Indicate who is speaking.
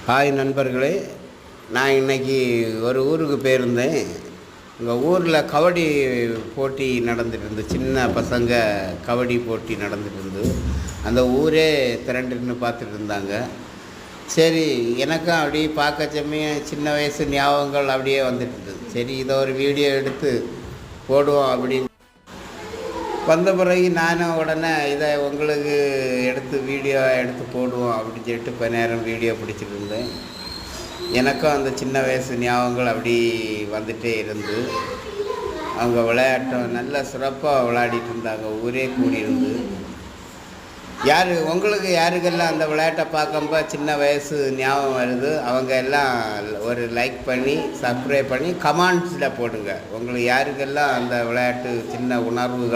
Speaker 1: Hi நண்பர்களே, நான் இன்றைக்கி ஒரு ஊருக்கு போயிருந்தேன். எங்கள் ஊரில் கபடி போட்டி நடந்துட்டு இருந்து, சின்ன பசங்க கபடி போட்டி நடந்துட்டு இருந்து அந்த ஊரே திரண்டுன்னு பார்த்துட்டு இருந்தாங்க. சரி, எனக்கும் அப்படியே பார்க்க சமயம் சின்ன வயசு ஞாபகங்கள் அப்படியே வந்துட்டு இருந்தது. சரி, இதை ஒரு வீடியோ எடுத்து போடுவோம் அப்படின்னு வந்த பிறகு நானும் உடனே இதை உங்களுக்கு வீடியோ எடுத்து போடுவோம் அப்படின்னு சொல்லிட்டு இப்போ நேரம் வீடியோ பிடிச்சிட்டு இருந்தேன். எனக்கும் அந்த சின்ன வயசு ஞாபகங்கள் அப்படி வந்துகிட்டே இருந்து, அவங்க விளையாட்டம் நல்ல சிறப்பாக விளையாடிட்டு இருந்தாங்க. ஊரே கூடியிருந்து உங்களுக்கு யாருக்கெல்லாம் அந்த விளையாட்டை பார்க்கும்போது சின்ன வயசு ஞாபகம் வருது, அவங்க எல்லாம் ஒரு லைக் பண்ணி சப்ஸ்கிரைப் பண்ணி கமெண்ட்ஸில் போடுங்க. உங்களுக்கு யாருக்கெல்லாம் அந்த விளையாட்டு சின்ன உணர்வுகள்